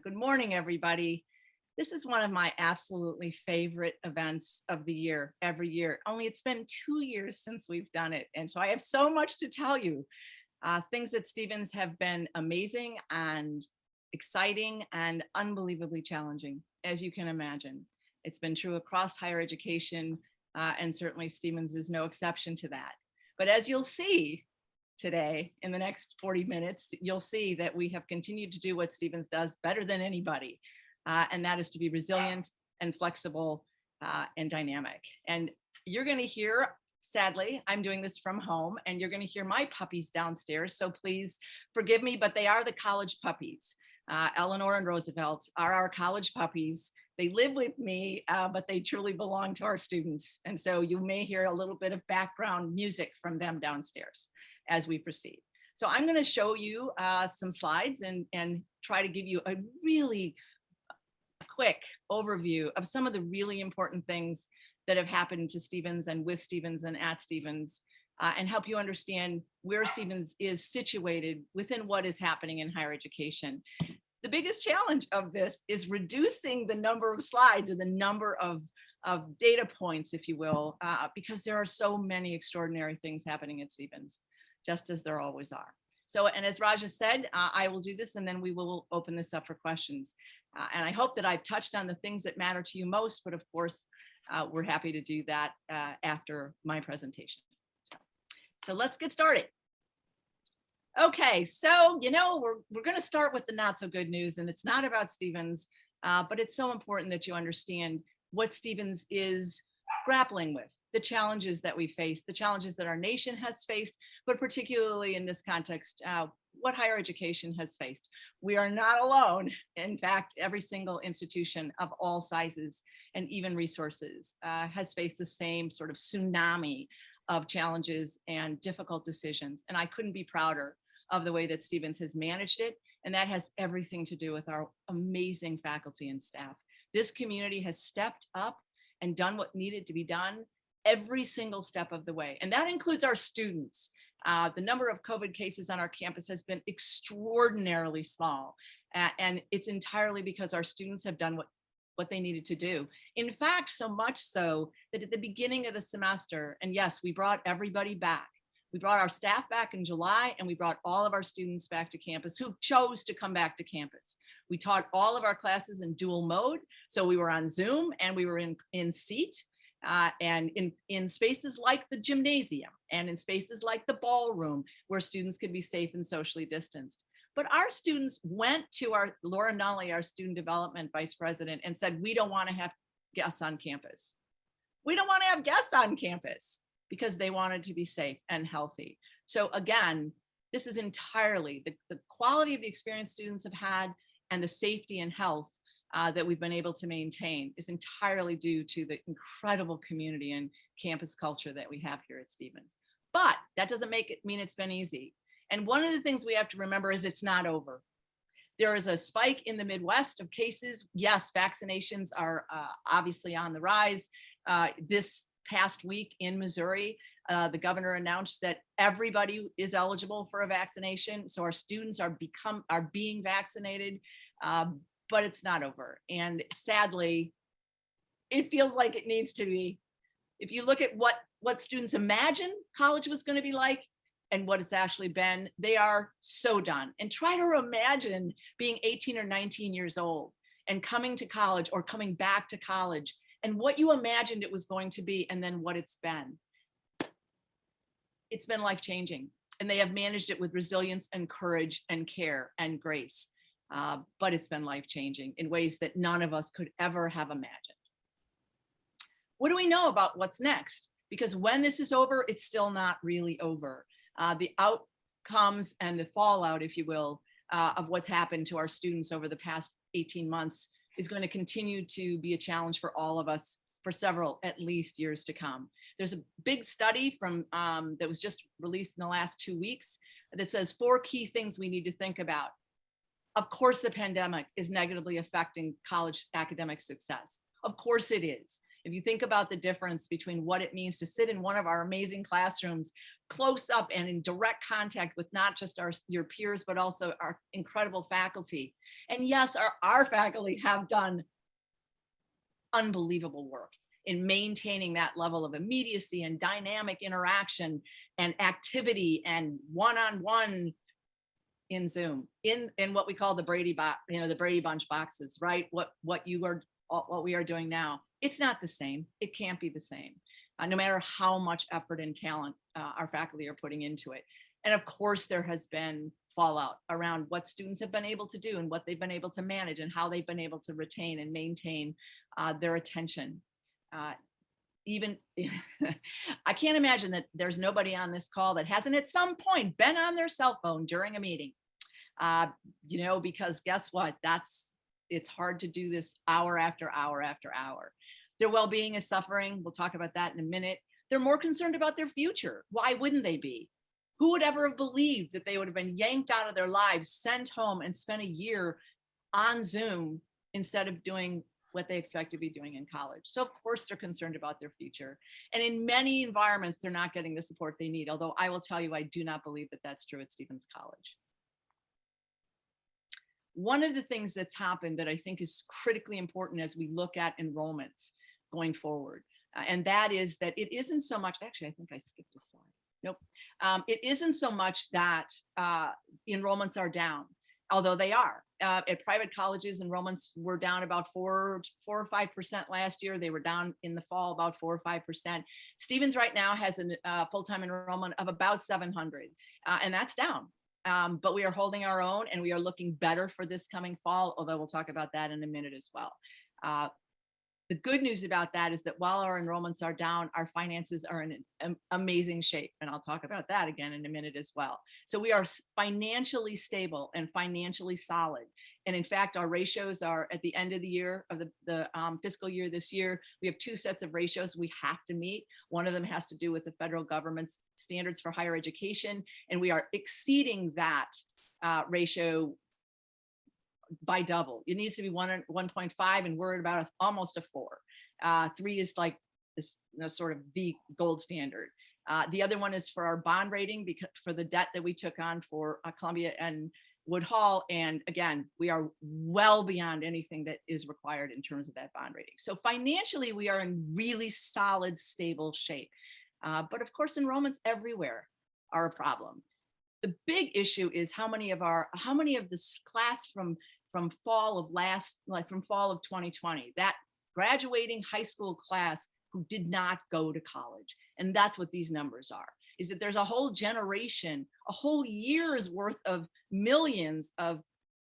Good morning, everybody. This is one of my absolutely favorite events of the year, every year. Only it's been 2 years since we've done it. And so I have so much to tell you. Things at Stevens have been amazing and exciting and unbelievably challenging, as you can imagine. It's been true across higher education, and certainly Stevens is no exception to that. But as you'll see, today in the next 40 minutes, you'll see that we have continued to do what Stevens does better than anybody, and that is to be resilient and flexible and dynamic. And you're going to hear, sadly, I'm doing this from home, and you're going to hear my puppies downstairs, so please forgive me, but they are the college puppies. Eleanor and Roosevelt are our college puppies. They live with me, but they truly belong to our students. And so you may hear a little bit of background music from them downstairs as we proceed. So I'm going to show you some slides and try to give you a really quick overview of some of the really important things that have happened to Stevens and with Stevens and at Stevens, and help you understand where Stevens is situated within what is happening in higher education. The biggest challenge of this is reducing the number of slides or the number of data points, if you will, because there are so many extraordinary things happening at Stevens, just as there always are. So, and as Rajah said, I will do this and then we will open this up for questions. And I hope that I've touched on the things that matter to you most, but of course, we're happy to do that after my presentation. So let's get started. Okay, so, we're going to start with the not so good news, and it's not about Stevens, but it's so important that you understand what Stevens is grappling with, the challenges that we face, the challenges that our nation has faced, but particularly in this context, what higher education has faced. We are not alone. In fact, every single institution of all sizes and even resources has faced the same sort of tsunami of challenges and difficult decisions. And I couldn't be prouder of the way that Stevens has managed it. And that has everything to do with our amazing faculty and staff. This community has stepped up and done what needed to be done every single step of the way. And that includes our students. The number of COVID cases on our campus has been extraordinarily small. And it's entirely because our students have done what they needed to do. In fact, so much so that at the beginning of the semester, and yes, we brought everybody back. We brought our staff back in July, and we brought all of our students back to campus who chose to come back to campus. We taught all of our classes in dual mode. So we were on Zoom and we were in seat and in spaces like the gymnasium and in spaces like the ballroom where students could be safe and socially distanced. But our students went to Laura Nunley, our student development vice president, and said, we don't want to have guests on campus. We don't want to have guests on campus because they wanted to be safe and healthy. So again, this is entirely the quality of the experience students have had and the safety and health that we've been able to maintain is entirely due to the incredible community and campus culture that we have here at Stevens. But that doesn't mean it's been easy. And one of the things we have to remember is it's not over. There is a spike in the Midwest of cases. Yes, vaccinations are obviously on the rise. This past week in Missouri, the governor announced that everybody is eligible for a vaccination. So our students are being vaccinated, but it's not over. And sadly, it feels like it needs to be. If you look at what students imagined college was going to be like and what it's actually been, they are so done. And try to imagine being 18 or 19 years old and coming to college or coming back to college and what you imagined it was going to be and then what it's been. It's been life-changing, and they have managed it with resilience and courage and care and grace. But it's been life-changing in ways that none of us could ever have imagined. What do we know about what's next? Because when this is over, it's still not really over. The outcomes and the fallout, if you will, of what's happened to our students over the past 18 months is going to continue to be a challenge for all of us for several, at least, years to come. There's a big study from that was just released in the last 2 weeks that says 4 key things we need to think about. Of course, the pandemic is negatively affecting college academic success. Of course it is. If you think about the difference between what it means to sit in one of our amazing classrooms close up and in direct contact with not just your peers, but also our incredible faculty. And yes, our faculty have done unbelievable work in maintaining that level of immediacy and dynamic interaction and activity and one-on-one in Zoom, in what we call the Brady box, the Brady Bunch boxes, right? What we are doing now, it's not the same. It can't be the same, no matter how much effort and talent our faculty are putting into it. And of course, there has been fallout around what students have been able to do and what they've been able to manage and how they've been able to retain and maintain their attention. Even I can't imagine that there's nobody on this call that hasn't at some point been on their cell phone during a meeting, because guess what? It's hard to do this hour after hour after hour. Their well-being is suffering. We'll talk about that in a minute. They're more concerned about their future. Why wouldn't they be? Who would ever have believed that they would have been yanked out of their lives, sent home, and spent a year on Zoom instead of doing what they expect to be doing in college? So of course they're concerned about their future. And in many environments, they're not getting the support they need. Although I will tell you, I do not believe that that's true at Stephens College. One of the things that's happened that I think is critically important as we look at enrollments going forward, and that is that it isn't so much, actually, I think I skipped a slide. Nope. It isn't so much that enrollments are down, although they are. At private colleges, enrollments were down about 4 or 5% last year. They were down in the fall about 4 or 5%. Stephens right now has a full-time enrollment of about 700, and that's down. But we are holding our own, and we are looking better for this coming fall, although we'll talk about that in a minute as well. The good news about that is that while our enrollments are down, our finances are in an amazing shape. And I'll talk about that again in a minute as well. So we are financially stable and financially solid. And in fact, our ratios are at the end of the year, of the fiscal year this year, we have 2 sets of ratios we have to meet. One of them has to do with the federal government's standards for higher education. And we are exceeding that ratio by double. It needs to be 1.5, and we're at about almost a 4. 3 is like this, sort of the gold standard. The other one is for our bond rating, because for the debt that we took on for Columbia and Wood Hall. And again, we are well beyond anything that is required in terms of that bond rating. So financially, we are in really solid, stable shape. But of course, enrollments everywhere are a problem. The big issue is how many of this class from fall of 2020, that graduating high school class who did not go to college. And that's what these numbers are, is that there's a whole generation, a whole year's worth of millions of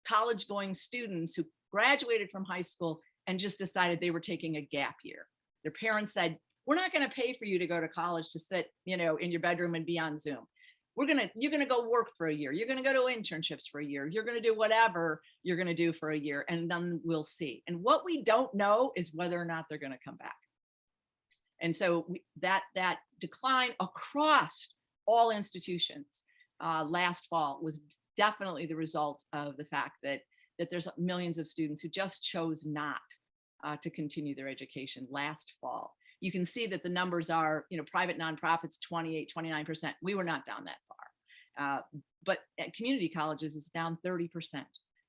college going students who graduated from high school and just decided they were taking a gap year. Their parents said, we're not going to pay for you to go to college to sit, in your bedroom and be on Zoom. You're going to go work for a year. You're going to go to internships for a year. You're going to do whatever you're going to do for a year, and then we'll see. And what we don't know is whether or not they're going to come back. And so that decline across all institutions last fall was definitely the result of the fact that there's millions of students who just chose not to continue their education last fall. You can see that the numbers are, private nonprofits, 28, 29%. We were not down that far. But at community colleges, it's down 30%.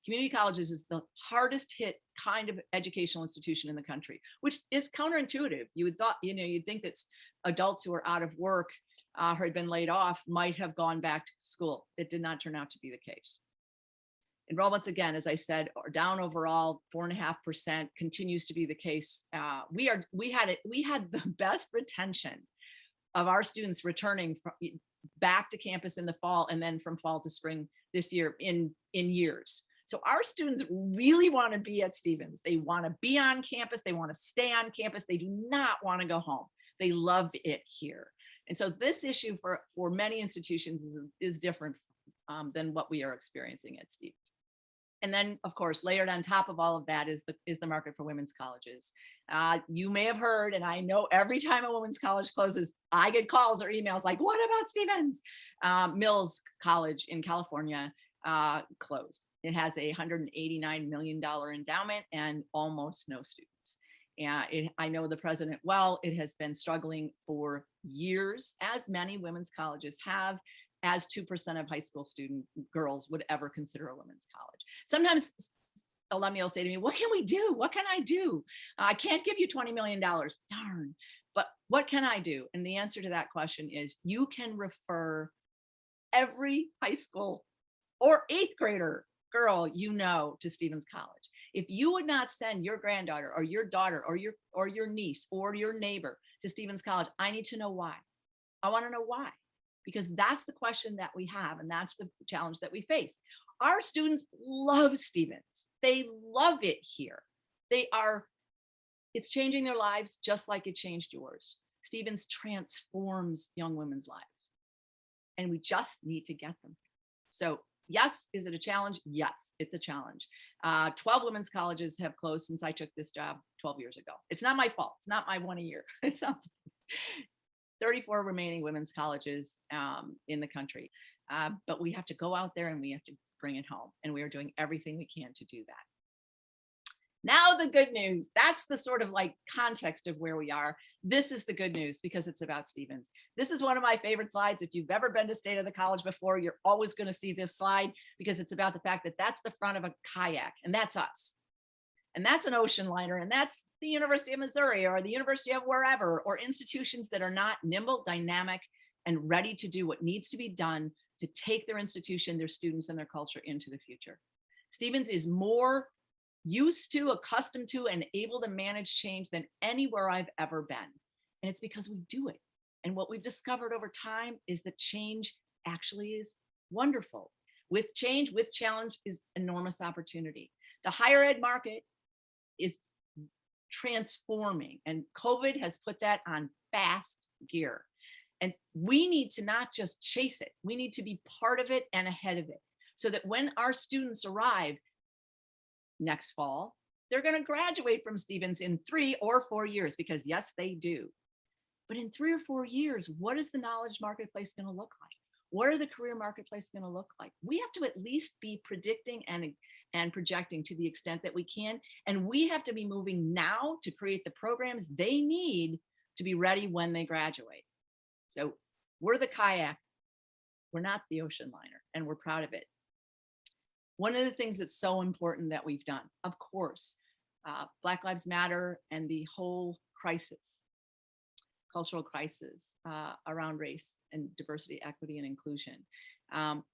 Community colleges is the hardest hit kind of educational institution in the country, which is counterintuitive. You'd think that adults who are out of work or had been laid off might have gone back to school. It did not turn out to be the case. Enrollments, again, as I said, are down overall 4.5%, continues to be the case. We had the best retention of our students returning back to campus in the fall, and then from fall to spring this year in years. So our students really want to be at Stephens. They want to be on campus. They want to stay on campus. They do not want to go home. They love it here. And so this issue for many institutions is different than what we are experiencing at Stephens. And then, of course, layered on top of all of that is the market for women's colleges. You may have heard, and I know every time a women's college closes, I get calls or emails like, what about Stephens? Mills College in California closed. It has a $189 million endowment and almost no students. I know the president well. It has been struggling for years, as many women's colleges have, as 2% of high school student girls would ever consider a women's college. Sometimes alumni will say to me, what can we do? What can I do? I can't give you $20 million. Darn. But what can I do? And the answer to that question is you can refer every high school or eighth grader girl to Stevens College. If you would not send your granddaughter or your daughter or your niece or your neighbor to Stevens College, I need to know why. I want to know why, because that's the question that we have, and that's the challenge that we face. Our students love Stevens. They love it here. It's changing their lives just like it changed yours. Stevens transforms young women's lives, and we just need to get them. So yes, is it a challenge? Yes, it's a challenge. 12 women's colleges have closed since I took this job 12 years ago. It's not my fault. It's not my one a year. It sounds 34 remaining women's colleges in the country. But we have to go out there and we have to bring it home. And we are doing everything we can to do that. Now the good news, that's the sort of like context of where we are. This is the good news because it's about Stevens. This is one of my favorite slides. If you've ever been to State of the College before, you're always going to see this slide because it's about the fact that that's the front of a kayak, and that's us. And that's an ocean liner, and that's the University of Missouri or the University of wherever, or institutions that are not nimble, dynamic, and ready to do what needs to be done to take their institution, their students, and their culture into the future. Stevens is more used to, accustomed to, and able to manage change than anywhere I've ever been. And it's because we do it. And what we've discovered over time is that change actually is wonderful. With change, with challenge is enormous opportunity. The higher ed market is transforming, and COVID has put that on fast gear. And we need to not just chase it, we need to be part of it and ahead of it, so that when our students arrive next fall, they're going to graduate from Stevens in 3 or 4 years, because yes, they do. But in 3 or 4 years, what is the knowledge marketplace going to look like? What are the career marketplace going to look like? We have to at least be predicting and projecting to the extent that we can. And we have to be moving now to create the programs they need to be ready when they graduate. So we're the kayak, we're not the ocean liner, and we're proud of it. One of the things that's so important that we've done, of course, Black Lives Matter and the whole crisis, cultural crisis around race and diversity, equity, and inclusion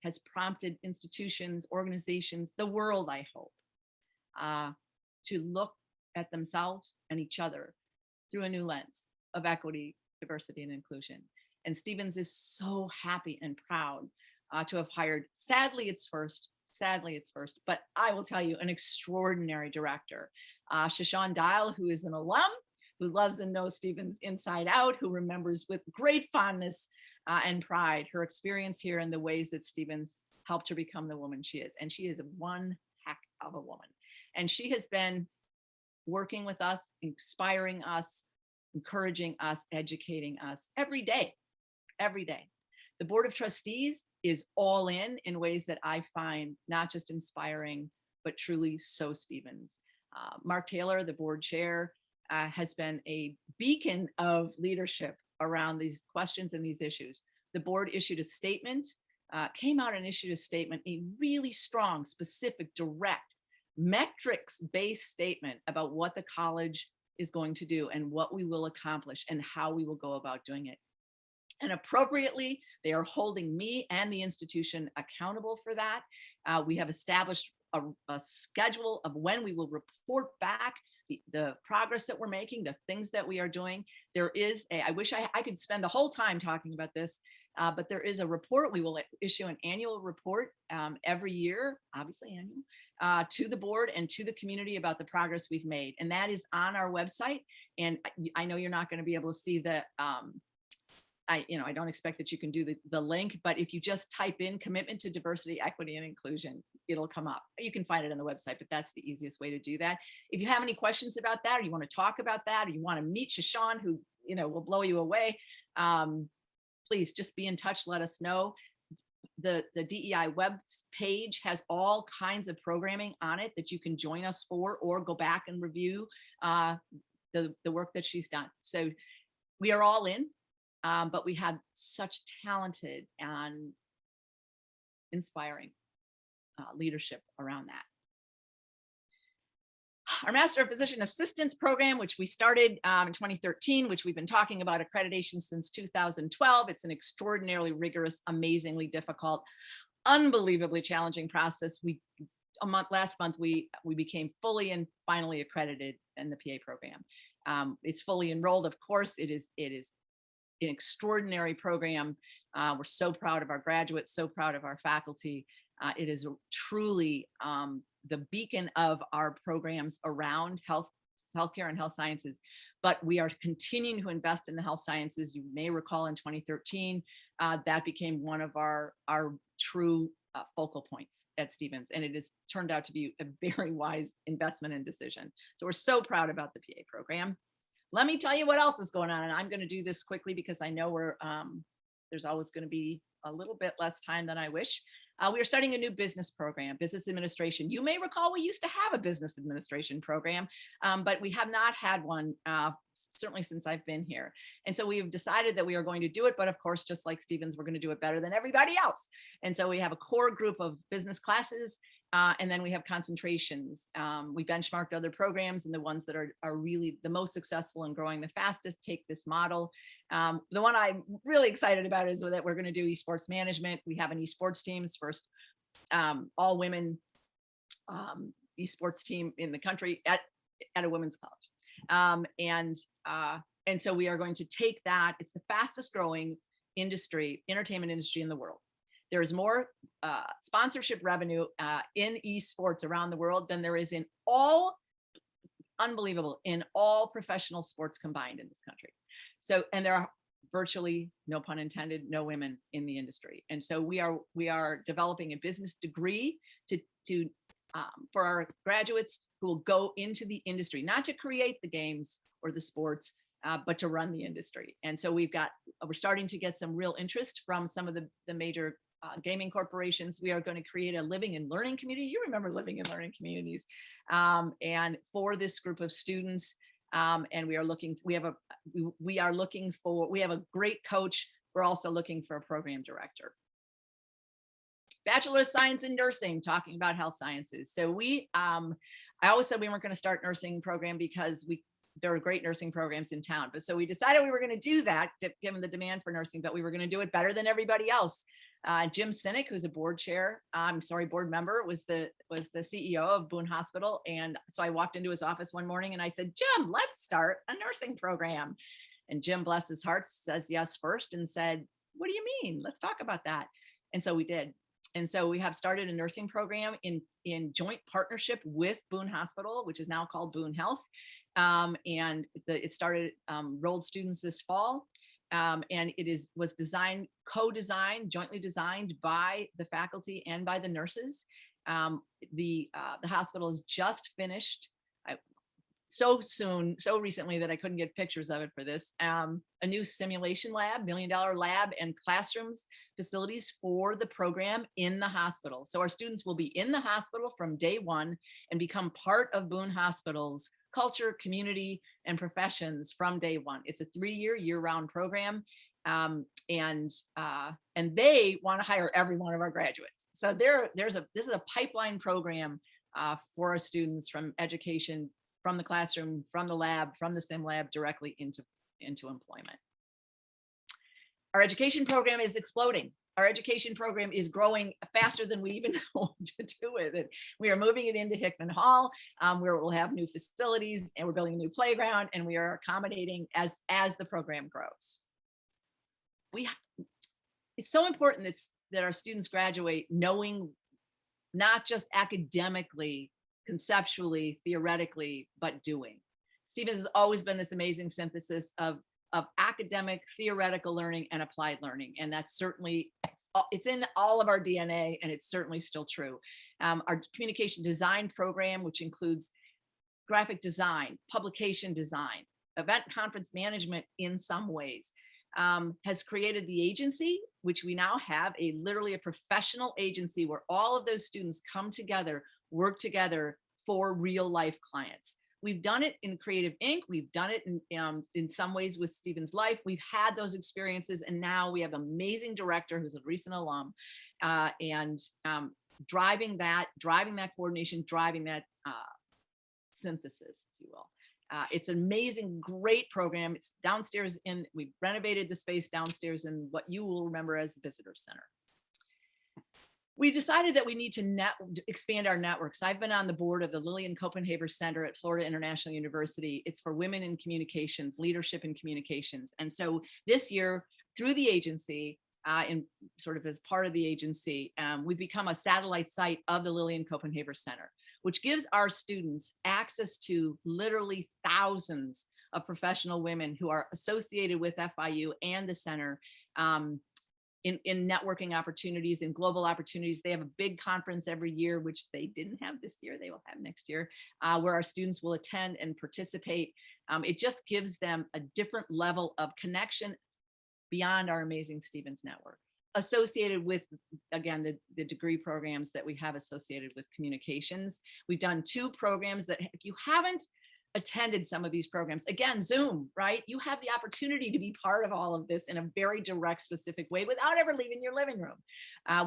has prompted institutions, organizations, the world, I hope, to look at themselves and each other through a new lens of equity, diversity, and inclusion. And Stevens is so happy and proud to have hired, sadly it's first, but I will tell you, an extraordinary director, Shashawn Dial, who is an alum, who loves and knows Stevens inside out, who remembers with great fondness and pride her experience here and the ways that Stevens helped her become the woman she is. And she is one heck of a woman. And she has been working with us, inspiring us, encouraging us, educating us every day. The Board of Trustees is all in ways that I find not just inspiring, but truly so Stevens. Mark Taylor, the board chair, has been a beacon of leadership around these questions and these issues. The board issued a statement, came out and issued a statement, a really strong, specific, direct, metrics-based statement about what the college is going to do and what we will accomplish and how we will go about doing it. And appropriately, they are holding me and the institution accountable for that. We have established a schedule of when we will report back the progress that we're making, the things that we are doing. There is I wish I could spend the whole time talking about this, but there is a report. We will issue an annual report every year, obviously annual, to the board and to the community about the progress we've made. And that is on our website. And I know you're not going to be able to see the I don't expect that you can do the link, but if you just type in commitment to diversity, equity, and inclusion, it'll come up. You can find it on the website, but that's the easiest way to do that. If you have any questions about that, or you want to talk about that, or you want to meet Shashawn, who, will blow you away, please just be in touch. Let us know. The DEI web page has all kinds of programming on it that you can join us for, or go back and review the work that she's done. So we are all in, but we have such talented and inspiring leadership around that. Our Master of Physician Assistants program, which we started in 2013, which we've been talking about accreditation since 2012. It's an extraordinarily rigorous, amazingly difficult, unbelievably challenging process. Last month, we became fully and finally accredited in the PA program. It's fully enrolled. Of course, it is an extraordinary program. We're so proud of our graduates, so proud of our faculty. It is truly the beacon of our programs around healthcare and health sciences, but we are continuing to invest in the health sciences. You may recall in 2013, that became one of our true focal points at Stevens, and it has turned out to be a very wise investment and decision. So we're so proud about the PA program. Let me tell you what else is going on, and I'm going to do this quickly because I know there's always going to be a little bit less time than I wish. We are starting a new business program, business administration. You may recall we used to have a business administration program, but we have not had one certainly since I've been here. And so we have decided that we are going to do it, but of course, just like Stevens, we're going to do it better than everybody else. And so we have a core group of business classes, and then we have concentrations. We benchmarked other programs, and the ones that are really the most successful and growing the fastest take this model. The one I'm really excited about is that we're going to do esports management. We have an esports teams, first all women esports team in the country at a women's college. And so we are going to take that. It's the fastest growing entertainment industry in the world. There is more sponsorship revenue in esports around the world than there is in all professional sports combined in this country. So, and there are virtually, no pun intended, no women in the industry. And so we are developing a business degree for our graduates who will go into the industry, not to create the games or the sports, but to run the industry. And so we're starting to get some real interest from some of the major gaming corporations. We are going to create a living and learning community. You remember living and learning communities, and for this group of students. And we have a great coach. We're also looking for a program director. Bachelor of Science in Nursing, talking about health sciences. So I always said we weren't going to start nursing program because there are great nursing programs in town. But so we decided we were going to do that, given the demand for nursing, but we were going to do it better than everybody else. Jim Sinek, who's a board member, was the CEO of Boone Hospital. And so I walked into his office one morning and I said, Jim, let's start a nursing program. And Jim, bless his heart, says yes first and said, what do you mean? Let's talk about that. And so we did. And so we have started a nursing program in joint partnership with Boone Hospital, which is now called Boone Health. And it started, enrolled students this fall. And was co-designed, jointly designed by the faculty and by the nurses. The hospital has just finished so recently that I couldn't get pictures of it for this. A new simulation lab, $1 million lab, and classrooms, facilities for the program in the hospital. So our students will be in the hospital from day one and become part of Boone Hospital's culture, community, and professions from day one. It's a 3-year, year-round program, and they want to hire every one of our graduates. So this is a pipeline program for our students, from education, from the classroom, from the lab, from the sim lab, directly into employment. Our education program is exploding. Our education program is growing faster than we even know what to do with it. We are moving it into Hickman Hall, where we'll have new facilities, and we're building a new playground, and we are accommodating as the program grows. It's so important that our students graduate knowing, not just academically, conceptually, theoretically, but doing. Stevens has always been this amazing synthesis of academic, theoretical learning and applied learning. And that's certainly, it's in all of our DNA, and it's certainly still true. Our communication design program, which includes graphic design, publication design, event conference management in some ways, has created the agency, which we now have literally a professional agency where all of those students come together, work together for real life clients. We've done it in Creative Inc. We've done it in some ways with Stevens Life. We've had those experiences, and now we have an amazing director who's a recent alum, and driving that coordination, driving that synthesis, if you will. It's an amazing, great program. It's downstairs we've renovated the space downstairs in what you will remember as the Visitor Center. We decided that we need to expand our networks. I've been on the board of the Lillian Copenhaver Center at Florida International University. It's for women in communications, leadership in communications. And so this year, through the agency, in sort of as part of the agency, we've become a satellite site of the Lillian Copenhaver Center, which gives our students access to literally thousands of professional women who are associated with FIU and the center, in networking opportunities and global opportunities. They have a big conference every year, which they didn't have this year, they will have next year, where our students will attend and participate. It just gives them a different level of connection beyond our amazing Stevens network, associated with, again, the degree programs that we have associated with communications. We've done 2 programs that, if you haven't attended some of these programs, again, Zoom, right? You have the opportunity to be part of all of this in a very direct, specific way without ever leaving your living room.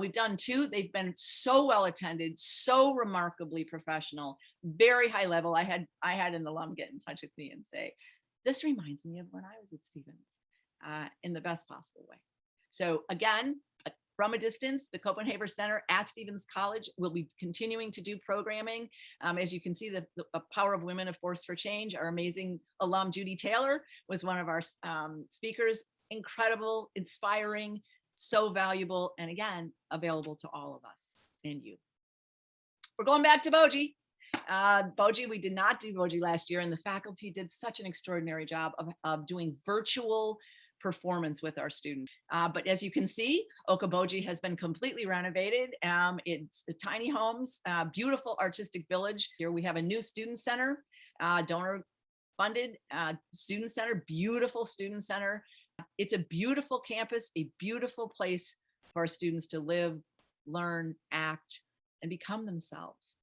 We've done 2. They've been so well attended, so remarkably professional, very high level. I had an alum get in touch with me and say, this reminds me of when I was at Stevens, in the best possible way. So again, from a distance, the Copenhaver Center at Stevens College will be continuing to do programming. As you can see, the Power of Women, a Force for Change. Our amazing alum, Judy Taylor, was one of our speakers. Incredible, inspiring, so valuable, and again, available to all of us and you. We're going back to Boji. Boji, we did not do Boji last year, and the faculty did such an extraordinary job of doing virtual performance with our students. But as you can see, Okoboji has been completely renovated. It's tiny homes, beautiful artistic village. Here we have a new student center, donor funded student center, beautiful student center. It's a beautiful campus, a beautiful place for our students to live, learn, act, and become themselves.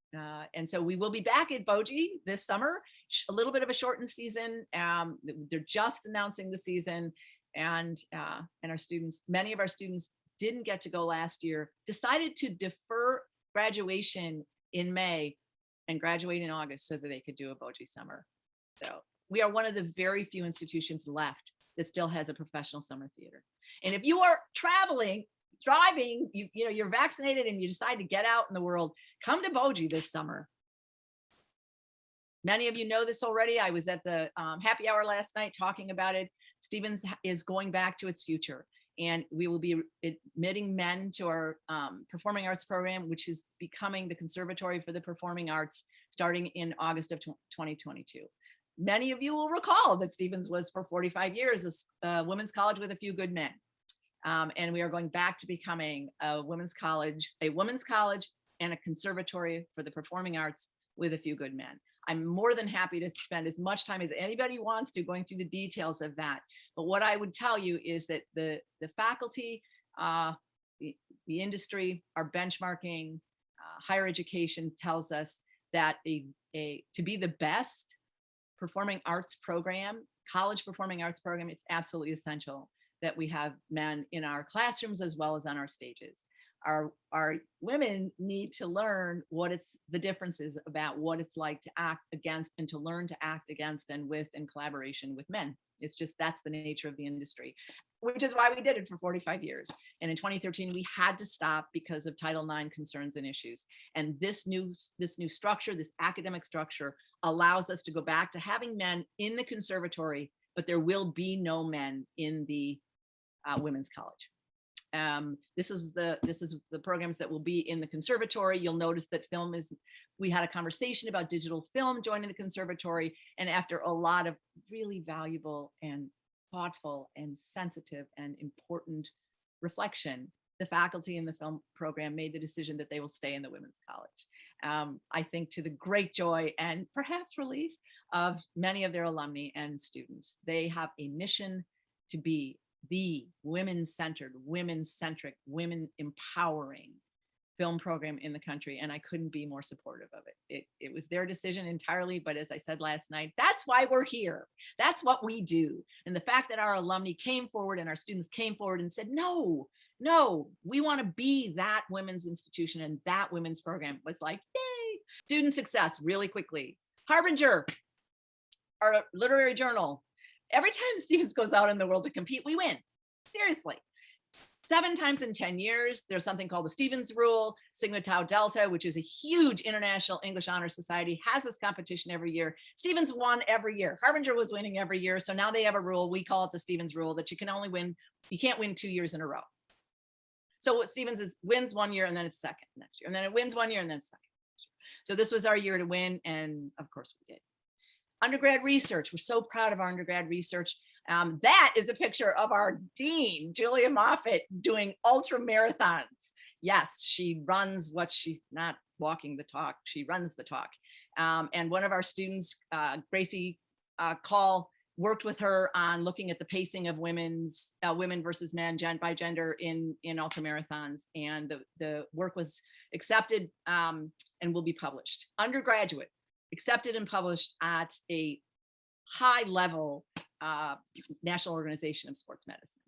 And so we will be back at Boji this summer, a little bit of a shortened season. They're just announcing the season. And our students, many of our students didn't get to go last year, decided to defer graduation in May and graduate in August so that they could do a Boji summer. So we are one of the very few institutions left that still has a professional summer theater. And if you are driving, you're vaccinated and you decide to get out in the world, come to Boji this summer. Many of you know this already. I was at the happy hour last night talking about it. Stevens is going back to its future, and we will be admitting men to our performing arts program, which is becoming the Conservatory for the Performing Arts starting in August of 2022. Many of you will recall that Stevens was for 45 years a women's college with a few good men. And we are going back to becoming a women's college and a conservatory for the performing arts with a few good men. I'm more than happy to spend as much time as anybody wants to going through the details of that. But what I would tell you is that the faculty, the industry, our benchmarking, higher education tells us that to be the best performing arts program, college performing arts program, it's absolutely essential that we have men in our classrooms as well as on our stages. Our women need to learn the differences about what it's like to act against and to learn to act against and with in collaboration with men. It's just, that's the nature of the industry, which is why we did it for 45 years. And in 2013, we had to stop because of Title IX concerns and issues. And this new structure, this academic structure, allows us to go back to having men in the conservatory, but there will be no men in the women's college. This is the programs that will be in the conservatory. You'll notice that we had a conversation about digital film joining the conservatory. And after a lot of really valuable and thoughtful and sensitive and important reflection, the faculty in the film program made the decision that they will stay in the women's college. I think to the great joy and perhaps relief of many of their alumni and students. They have a mission to be the women-centered, women-centric, women-empowering film program in the country, and I couldn't be more supportive of it. It was their decision entirely, but as I said last night, that's why we're here. That's what we do. And the fact that our alumni came forward and our students came forward and said, no, we want to be that women's institution and that women's program was like, yay. Student success, really quickly. Harbinger, our literary journal. Every time Stevens goes out in the world to compete, we win. Seriously. 7 times in 10 years, there's something called the Stevens Rule. Sigma Tau Delta, which is a huge international English honor society, has this competition every year. Stevens won every year. Harbinger was winning every year. So now they have a rule, we call it the Stevens Rule, that you can't win 2 years in a row. So what Stevens wins 1 year and then it's second next year. And then it wins 1 year and then it's second. So this was our year to win. And of course we did. Undergrad research. We're so proud of our undergrad research. That is a picture of our dean, Julia Moffitt, doing ultra marathons. Yes, she runs what she's not walking the talk. She runs the talk. And one of our students, Gracie Call, worked with her on looking at the pacing of women versus men by gender in ultra marathons. And the work was accepted and will be published. Undergraduate, accepted and published at a high level National Organization of Sports Medicine.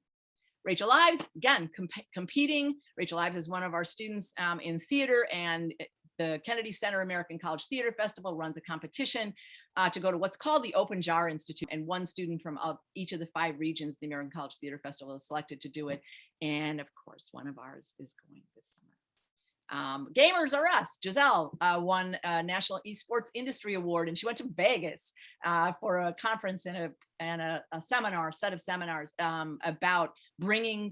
Rachel Ives, again, competing. Rachel Ives is one of our students in theater, and the Kennedy Center American College Theater Festival runs a competition to go to what's called the Open Jar Institute. And one student from each of the 5 regions of the American College Theater Festival is selected to do it. And of course, one of ours is going this summer. Gamers are us. Giselle won a National Esports Industry Award, and she went to Vegas for a conference and a set of seminars about bringing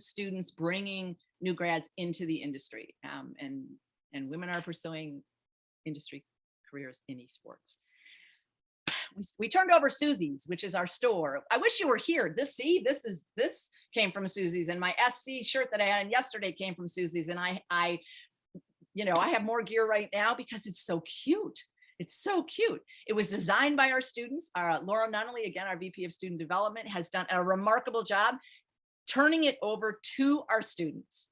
new grads into the industry. And women are pursuing industry careers in esports. We turned over Susie's, which is our store. I wish you were here. This came from Susie's, and my SC shirt that I had yesterday came from Susie's, and I have more gear right now because it's so cute. It's so cute. It was designed by our students. Laura Nunnally, again, our VP of Student Development, has done a remarkable job turning it over to our students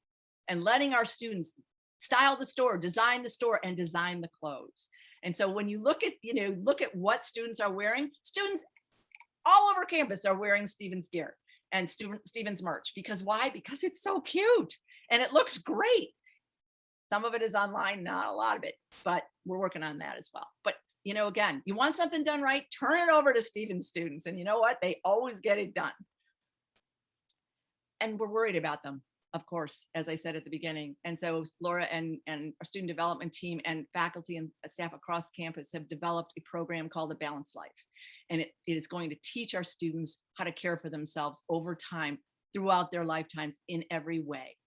and letting our students style the store, design the store, and design the clothes. And so when you look at what students are wearing, students all over campus are wearing Stevens gear and Stevens merch. Because why? Because it's so cute and it looks great. Some of it is online, not a lot of it, but we're working on that as well. But, again, you want something done right, turn it over to Stevens students. And you know what? They always get it done. And we're worried about them, of course, as I said at the beginning. And so Laura and our student development team and faculty and staff across campus have developed a program called The Balanced Life. And it is going to teach our students how to care for themselves over time throughout their lifetimes in every way,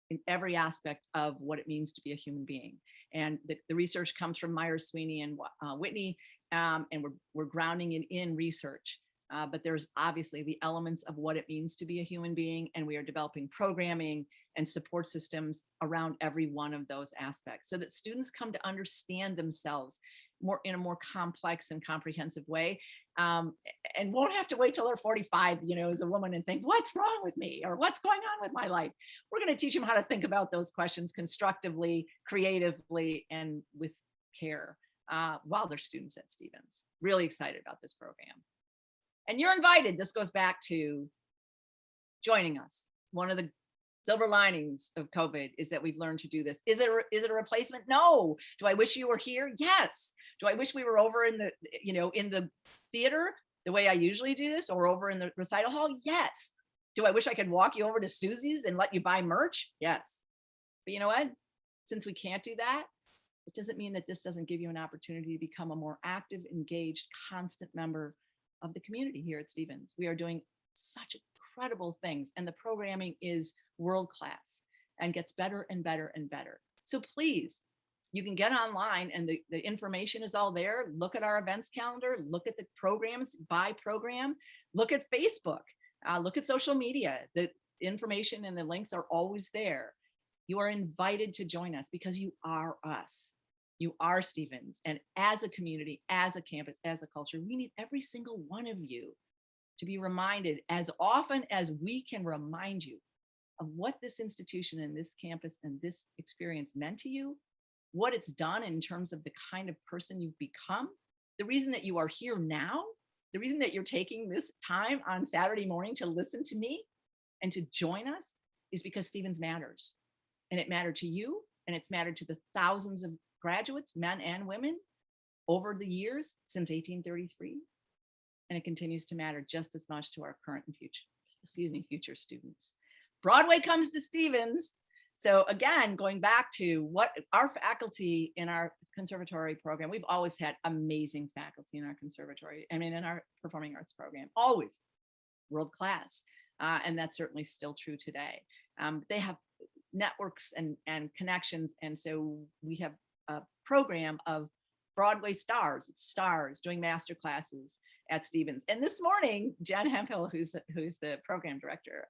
in every aspect of what it means to be a human being. And the research comes from Myers, Sweeney, and Whitney, and we're grounding it in research. But there's obviously the elements of what it means to be a human being, and we are developing programming and support systems around every one of those aspects so that students come to understand themselves in a more complex and comprehensive way, and won't have to wait till they're 45, as a woman and think, what's wrong with me or what's going on with my life? We're going to teach them how to think about those questions constructively, creatively, and with care while they're students at Stevens. Really excited about this program. And you're invited. This goes back to joining us. One of the silver linings of COVID is that we've learned to do this. Is it a replacement? No. Do I wish you were here? Yes. Do I wish we were over in the theater the way I usually do this, or over in the recital hall? Yes. Do I wish I could walk you over to Susie's and let you buy merch? Yes. But you know what? Since we can't do that, it doesn't mean that this doesn't give you an opportunity to become a more active, engaged, constant member of the community here at Stevens. We are doing such incredible things, and the programming is world-class and gets better and better and better. So please, you can get online and the information is all there. Look at our events calendar, look at the programs by program, look at Facebook, look at social media. The information and the links are always there. You are invited to join us because you are us. You are Stevens. And as a community, as a campus, as a culture, we need every single one of you to be reminded as often as we can remind you of what this institution and this campus and this experience meant to you, what it's done in terms of the kind of person you've become, the reason that you are here now, the reason that you're taking this time on Saturday morning to listen to me and to join us is because Stevens matters. And it mattered to you, and it's mattered to the thousands of graduates, men and women, over the years since 1833. And it continues to matter just as much to our current and future students. Broadway comes to Stevens. So again, going back to what our faculty in our conservatory program, we've always had amazing faculty in our conservatory. I mean, in our performing arts program, always world class. And that's certainly still true today. They have networks and connections. And so we have a program of Broadway stars doing master classes at Stevens. And this morning, Jen Hemphill, who's the program director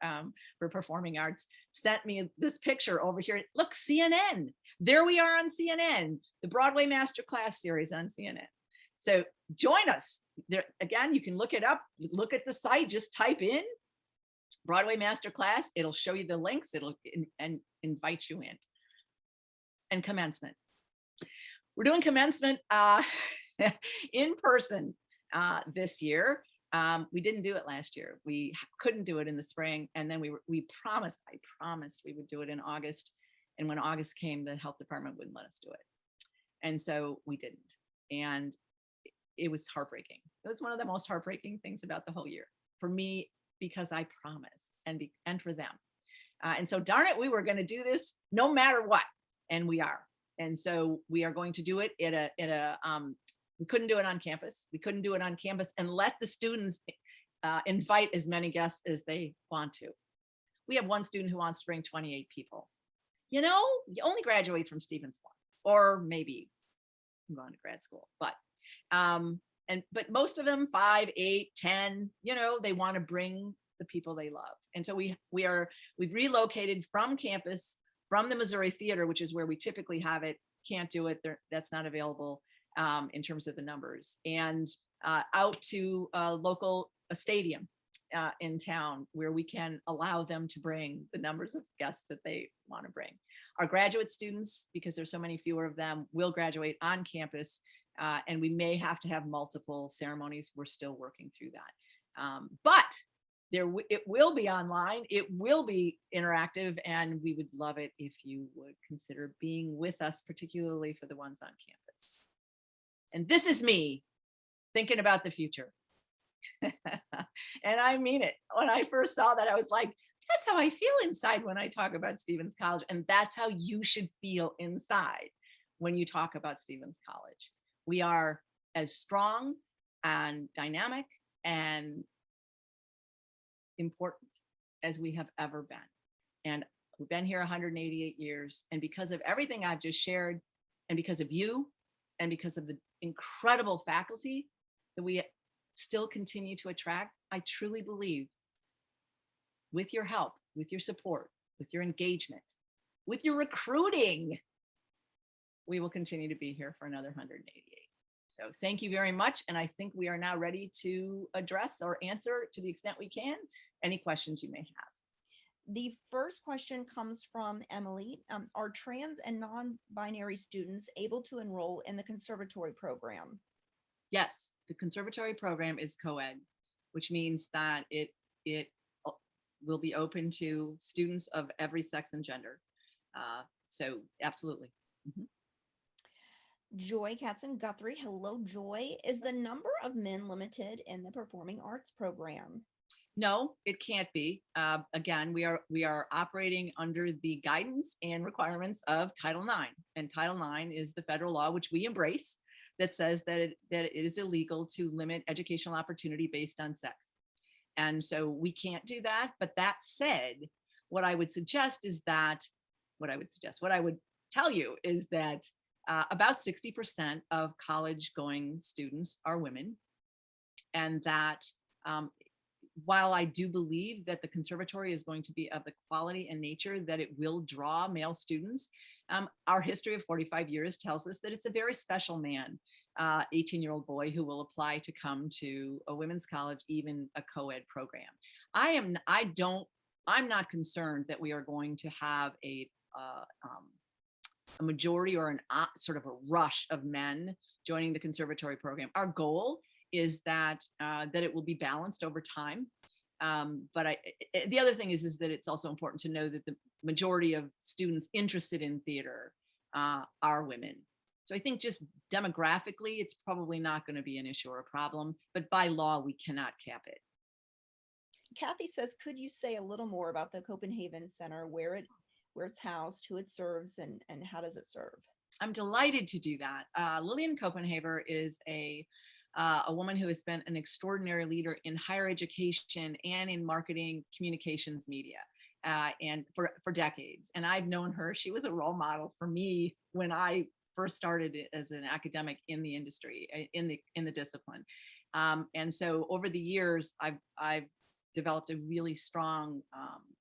for performing arts, sent me this picture over here. Look, CNN. There we are on CNN, the Broadway Masterclass series on CNN. So join us. There again, you can look it up, look at the site, just type in Broadway Masterclass. It'll show you the links. It'll invite you in. And commencement. We're doing commencement in person this year. We didn't do it last year. We couldn't do it in the spring. And then I promised we would do it in August. And when August came, the health department wouldn't let us do it. And so we didn't. And it was heartbreaking. It was one of the most heartbreaking things about the whole year for me, because I promised and for them. And so darn it, we were going to do this no matter what. And we are. And so we are going to do it we couldn't do it on campus. We couldn't do it on campus and let the students invite as many guests as they want to. We have one student who wants to bring 28 people. You know, you only graduate from Stevens once, or maybe I'm going to grad school, but most of them 5, 8, 10, you know, they want to bring the people they love. And so we've relocated from campus, from the Missouri Theater, which is where we typically have it. Can't do it there. That's not available in terms of the numbers, and out to a stadium in town where we can allow them to bring the numbers of guests that they want to bring. Our graduate students, because there's so many fewer of them, will graduate on campus, and we may have to have multiple ceremonies. We're still working through that. But it will be online, it will be interactive, and we would love it if you would consider being with us, particularly for the ones on campus. And this is me thinking about the future. And I mean it. When I first saw that, I was like, that's how I feel inside when I talk about Stevens College. And that's how you should feel inside when you talk about Stevens College. We are as strong and dynamic and important as we have ever been. And we've been here 188 years. And because of everything I've just shared, and because of you, and because of the incredible faculty that we still continue to attract, I truly believe with your help, with your support, with your engagement, with your recruiting, we will continue to be here for another 188. So thank you very much. And I think we are now ready to address or answer, to the extent we can, any questions you may have. The first question comes from Emily. Are trans and non-binary students able to enroll in the conservatory program? Yes, the conservatory program is co-ed, which means that it will be open to students of every sex and gender. So absolutely. Mm-hmm. Joy Katzen-Guthrie. Hello, Joy. Is the number of men limited in the performing arts program? No, it can't be. Again, we are operating under the guidance and requirements of Title IX, and Title IX is the federal law, which we embrace, that says that it is illegal to limit educational opportunity based on sex. And so we can't do that. But that said, what I would tell you is that about 60% of college-going students are women, and that while I do believe that the conservatory is going to be of the quality and nature that it will draw male students, our history of 45 years tells us that it's a very special man, 18-year-old boy who will apply to come to a women's college, even a co-ed program. I don't I'm not concerned that we are going to have a majority or sort of a rush of men joining the conservatory program. Our goal is that it will be balanced over time. But the other thing is that it's also important to know that the majority of students interested in theater are women. So I think just demographically, it's probably not going to be an issue or a problem, but by law, we cannot cap it. Kathy says, could you say a little more about the Copenhagen Center, where it's housed, who it serves, and how does it serve? I'm delighted to do that. Lillian Copenhaver is a woman who has been an extraordinary leader in higher education and in marketing, communications, media, and for decades. And I've known her. She was a role model for me when I first started as an academic in the industry, in the discipline. And so over the years, I've developed a really strong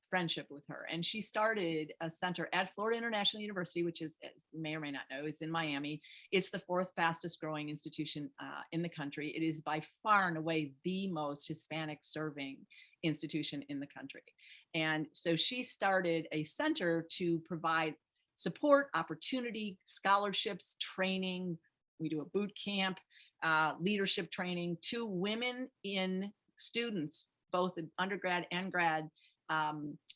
friendship with her. And she started a center at Florida International University, which is, as you may or may not know, it's in Miami. It's the fourth fastest growing institution in the country. It is by far and away the most Hispanic serving institution in the country. And so she started a center to provide support, opportunity, scholarships, training. We do a boot camp, leadership training to women in students, both undergrad and grad,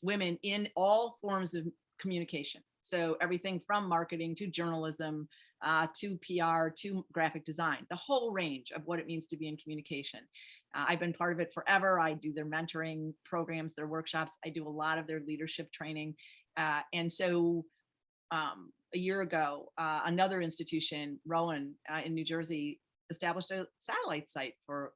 women in all forms of communication. So everything from marketing to journalism, to PR, to graphic design, the whole range of what it means to be in communication. I've been part of it forever. I do their mentoring programs, their workshops. I do a lot of their leadership training. And so a year ago, another institution, Rowan in New Jersey, established a satellite site for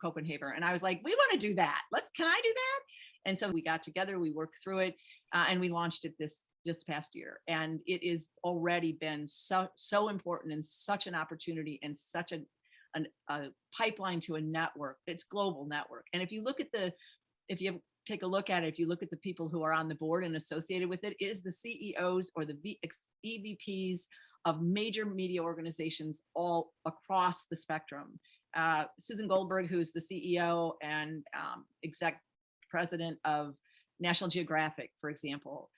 Copenhagen. And I was like, we want to do that. Can I do that? And so we got together, we worked through it, and we launched it this past year. And it has already been so important and such an opportunity and such a pipeline to a network. It's global network. And if you take a look at it, if you look at the people who are on the board and associated with it, it is the CEOs or the EVPs of major media organizations all across the spectrum. Susan Goldberg, who's the CEO and exec president of National Geographic, for example,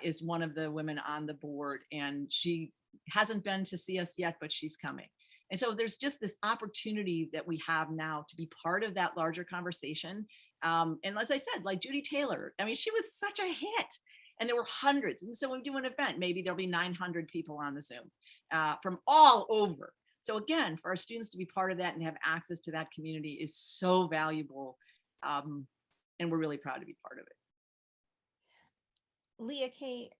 is one of the women on the board, and she hasn't been to see us yet, but she's coming. And so there's just this opportunity that we have now to be part of that larger conversation. And as I said, like Judy Taylor, I mean, she was such a hit, and there were hundreds. And so when we do an event, maybe there'll be 900 people on the Zoom from all over. So again, for our students to be part of that and have access to that community is so valuable. And we're really proud to be part of it. Leah K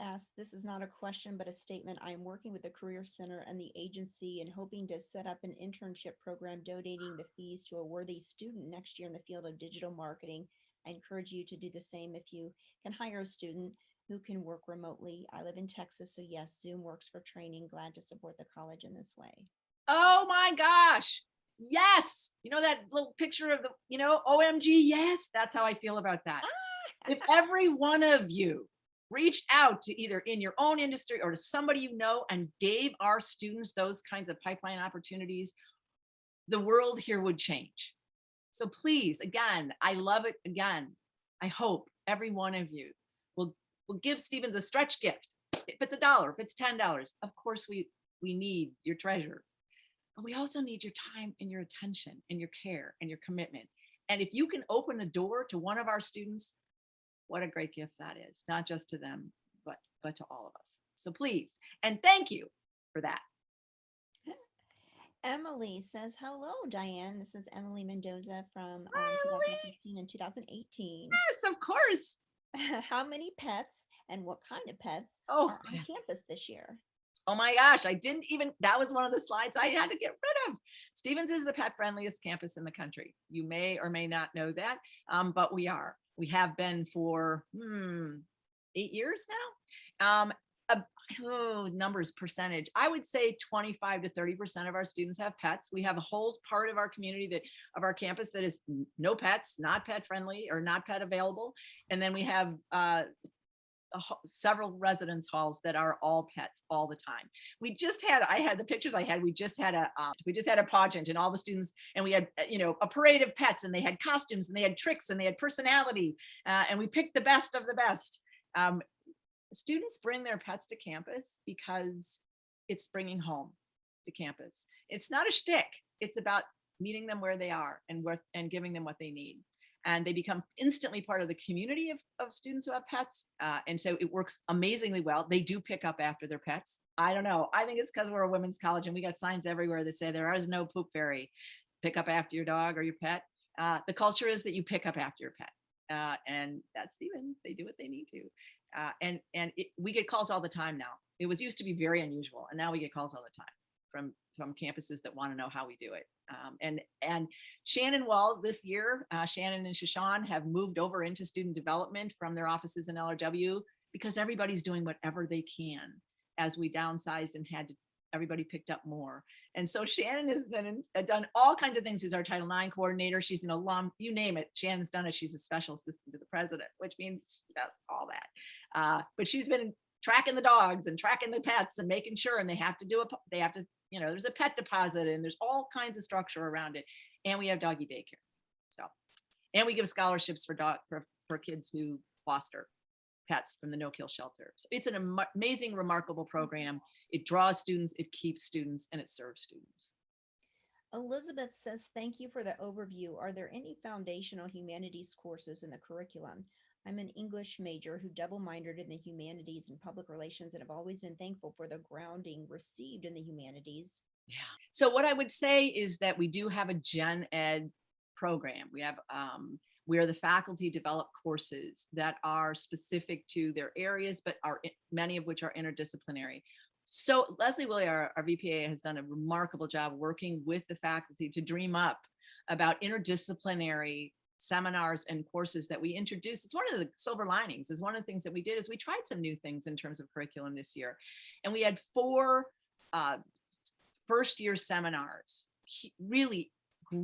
asked, this is not a question, but a statement. I am working with the Career Center and the agency and hoping to set up an internship program donating the fees to a worthy student next year in the field of digital marketing. I encourage you to do the same if you can hire a student who can work remotely. I live in Texas, so yes, Zoom works for training. Glad to support the college in this way. Oh my gosh. Yes. You know, that little picture of the, OMG. Yes. That's how I feel about that. If every one of you reached out to either in your own industry or to somebody you know and gave our students those kinds of pipeline opportunities, the world here would change. So please, again, I love it. Again, I hope every one of you will give Stevens a stretch gift. If it's $1, if it's $10, of course we need your treasure. But we also need your time and your attention and your care and your commitment. And if you can open a door to one of our students, what a great gift that is, not just to them, but to all of us. So please, and thank you for that. Emily says, hello, Diane. This is Emily Mendoza from 2015 and 2018. Yes, of course. How many pets and what kind of pets are on campus this year? Oh my gosh, that was one of the slides I had to get rid of. Stevens is the pet friendliest campus in the country. You may or may not know that, but we are. We have been for 8 years now. Numbers, percentage, I would say 25 to 30% of our students have pets. We have a whole part of our community of our campus that is no pets, not pet friendly or not pet available. And then we have several residence halls that are all pets all the time. I had the pictures I had, we just had a pageant and all the students, and we had, a parade of pets, and they had costumes and they had tricks and they had personality, and we picked the best of the best. Um, Students bring their pets to campus because it's bringing home to campus. It's not a shtick. It's about meeting them where they are and giving them what they need. And they become instantly part of the community of students who have pets. And so it works amazingly well. They do pick up after their pets. I don't know. I think it's because we're a women's college and we got signs everywhere that say there is no poop fairy. Pick up after your dog or your pet. The culture is that you pick up after your pet. And that's Stephen. They do what they need to. We get calls all the time now. It was used to be very unusual, and now we get calls all the time from campuses that want to know how we do it. And Shannon Wall this year, Shannon and Shashawn have moved over into student development from their offices in LRW because everybody's doing whatever they can as we downsized and everybody picked up more. And so Shannon has done all kinds of things. She's our Title IX coordinator. She's an alum, you name it. Shannon's done it. She's a special assistant to the president, which means she does all that. But she's been tracking the dogs and tracking the pets and making sure, and there's a pet deposit and there's all kinds of structure around it. And we have doggy daycare. So, and we give scholarships for kids who foster pets from the no-kill shelter. So it's an amazing, remarkable program. It draws students, it keeps students, and it serves students. Elizabeth says, thank you for the overview. Are there any foundational humanities courses in the curriculum? I'm an English major who double minored in the humanities and public relations and have always been thankful for the grounding received in the humanities. Yeah. So what I would say is that we do have a gen ed program. We have where the faculty develop courses that are specific to their areas, but many of which are interdisciplinary. So Leslie Willie, our VPA, has done a remarkable job working with the faculty to dream up about interdisciplinary seminars and courses that we introduced. It's one of the silver linings. Is one of the things that we did is we tried some new things in terms of curriculum this year. And we had 4 first-year seminars, really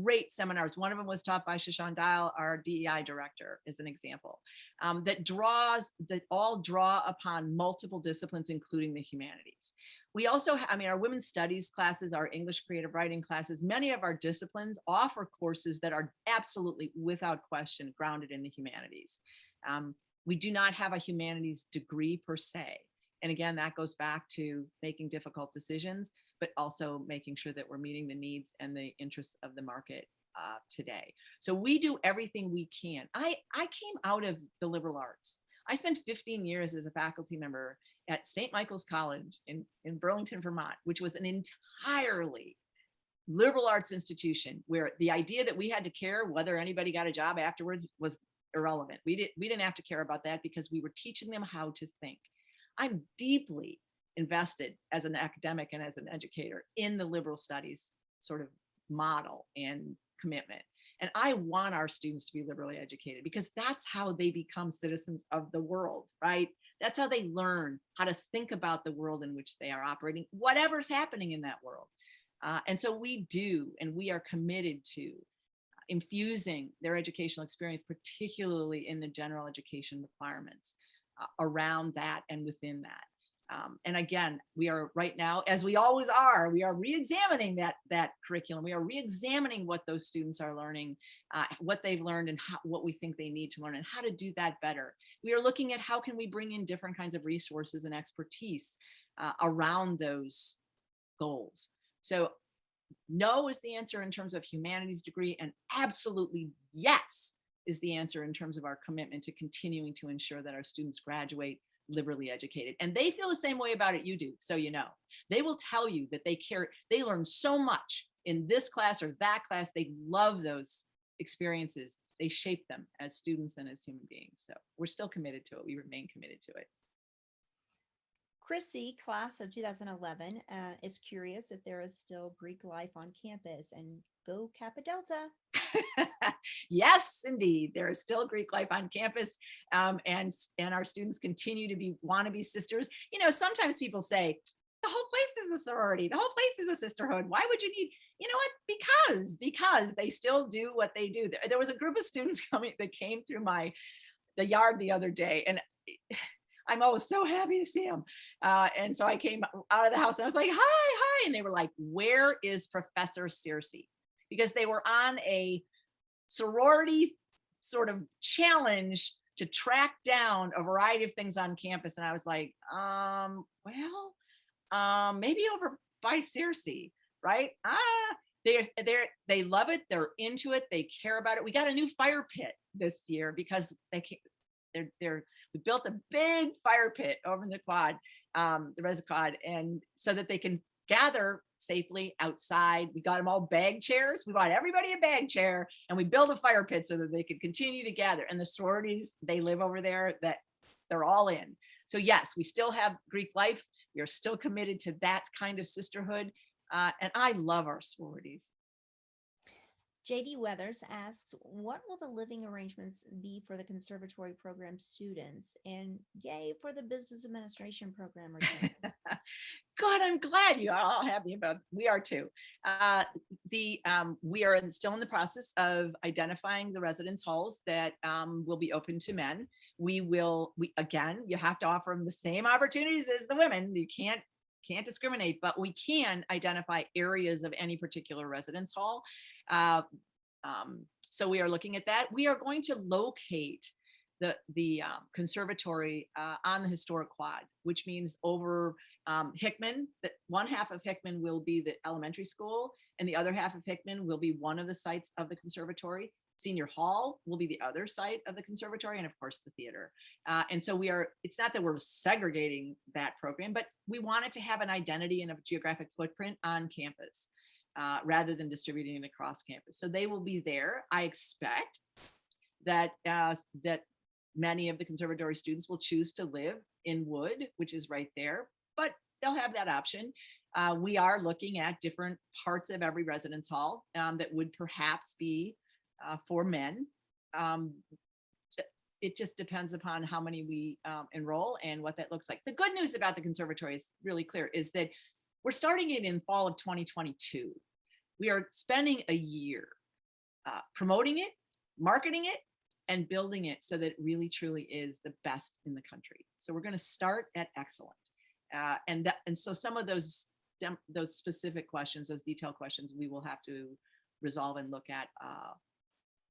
great seminars. One of them was taught by Shashawn Dial, our DEI director, as an example, that all draw upon multiple disciplines, including the humanities. We also, our women's studies classes, our English creative writing classes, many of our disciplines offer courses that are absolutely, without question, grounded in the humanities. We do not have a humanities degree per se. And again, that goes back to making difficult decisions, but also making sure that we're meeting the needs and the interests of the market today. So we do everything we can. I came out of the liberal arts. I spent 15 years as a faculty member at St. Michael's College in Burlington, Vermont, which was an entirely liberal arts institution where the idea that we had to care whether anybody got a job afterwards was irrelevant. We didn't have to care about that because we were teaching them how to think. I'm deeply invested as an academic and as an educator in the liberal studies sort of model and commitment. And I want our students to be liberally educated because that's how they become citizens of the world, right? That's how they learn how to think about the world in which they are operating, whatever's happening in that world. And so we are committed to infusing their educational experience, particularly in the general education requirements around that and within that. And again, we are right now, as we always are, we are re-examining that curriculum. We are re-examining what those students are learning, what they've learned and what we think they need to learn and how to do that better. We are looking at how can we bring in different kinds of resources and expertise around those goals. So no is the answer in terms of humanities degree, and absolutely yes is the answer in terms of our commitment to continuing to ensure that our students graduate liberally educated. And they feel the same way about it you do, so you know. They will tell you that they learn so much in this class or that class. They love those experiences. They shape them as students and as human beings. So we're still committed to it. We remain committed to it. Chrissy, class of 2011, is curious if there is still Greek life on campus, and go Kappa Delta. Yes, indeed. There is still Greek life on campus, and our students continue to want to be sisters. You know, sometimes people say, the whole place is a sorority. The whole place is a sisterhood. Why would you need, you know what? Because they still do what they do. There was a group of students that came through the yard the other day, and I'm always so happy to see them. And so I came out of the house and I was like, hi, hi. And they were like, where is Professor Circe? Because they were on a sorority sort of challenge to track down a variety of things on campus. And I was like, maybe over by Circe, right? They love it. They're into it. They care about it. We got a new fire pit this year because we built a big fire pit over in the quad, the Res Quad, and so that they can gather safely outside. We got them all bag chairs. We bought everybody a bag chair, and we built a fire pit so that they could continue to gather. And the sororities, they live over there, that they're all in. So yes, we still have Greek life. We are still committed to that kind of sisterhood. And I love our sororities. JD Weathers asks, what will the living arrangements be for the conservatory program students? And yay for the business administration program return. Good, I'm glad you are all happy about. We are too. We are still in the process of identifying the residence halls that will be open to men. We again, you have to offer them the same opportunities as the women. You can't discriminate, but we can identify areas of any particular residence hall. So we are looking at that. We are going to locate the conservatory on the historic quad, which means over Hickman. That one half of Hickman will be the elementary school, and the other half of Hickman will be one of the sites of the conservatory. Senior Hall will be the other site of the conservatory, and of course the theater. And so it's not that we're segregating that program, but we want it to have an identity and a geographic footprint on campus rather than distributing it across campus. So they will be there. I expect that many of the conservatory students will choose to live in Wood, which is right there, but they'll have that option. We are looking at different parts of every residence hall that would perhaps be for men. It just depends upon how many we enroll and what that looks like. The good news about the conservatory is really clear, is that we're starting it in fall of 2022. We are spending a year promoting it, marketing it, and building it so that it really truly is the best in the country. So we're going to start at excellent. And so some of those specific questions, those detailed questions, we will have to resolve and look at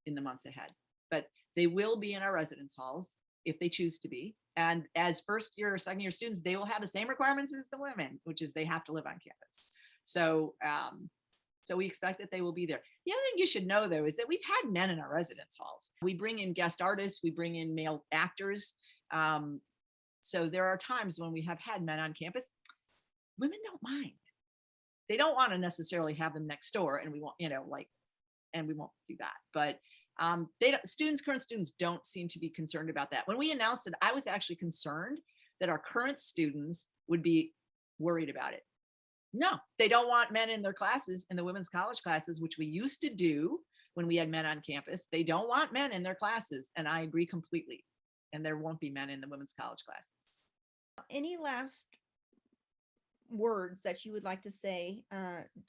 in the months ahead. But they will be in our residence halls if they choose to be. And as first year or second year students, they will have the same requirements as the women, which is they have to live on campus. So we expect that they will be there. The other thing you should know, though, is that we've had men in our residence halls. We bring in guest artists, we bring in male actors. So there are times when we have had men on campus. Women don't mind. They don't want to necessarily have them next door, and we won't, and we won't do that. But current students don't seem to be concerned about that. When we announced it, I was actually concerned that our current students would be worried about it. No, they don't want men in their classes, in the women's college classes, which we used to do when we had men on campus. They don't want men in their classes, and I agree completely. And there won't be men in the women's college classes. Any last words that you would like to say,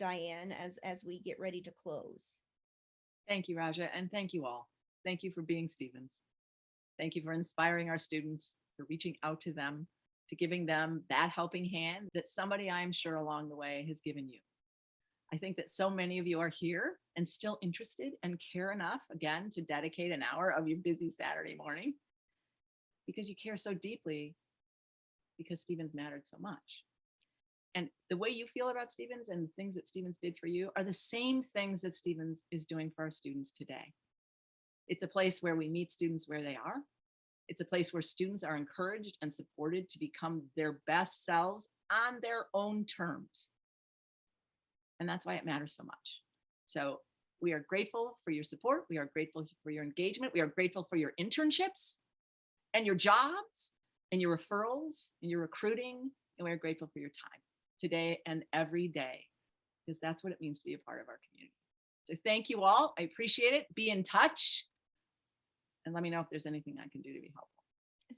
Dianne, as we get ready to close? Thank you, Rajah, and thank you all. Thank you for being Stevens. Thank you for inspiring our students, for reaching out to them, to giving them that helping hand that somebody, I'm sure, along the way has given you. I think that so many of you are here and still interested and care enough, again, to dedicate an hour of your busy Saturday morning because you care so deeply, because Stevens mattered so much. And the way you feel about Stevens and the things that Stevens did for you are the same things that Stevens is doing for our students today. It's a place where we meet students where they are. It's a place where students are encouraged and supported to become their best selves on their own terms. And that's why it matters so much. So we are grateful for your support. We are grateful for your engagement. We are grateful for your internships and your jobs and your referrals and your recruiting. And we are grateful for your time today and every day, because that's what it means to be a part of our community. So thank you all. I appreciate it. Be in touch and let me know if there's anything I can do to be helpful.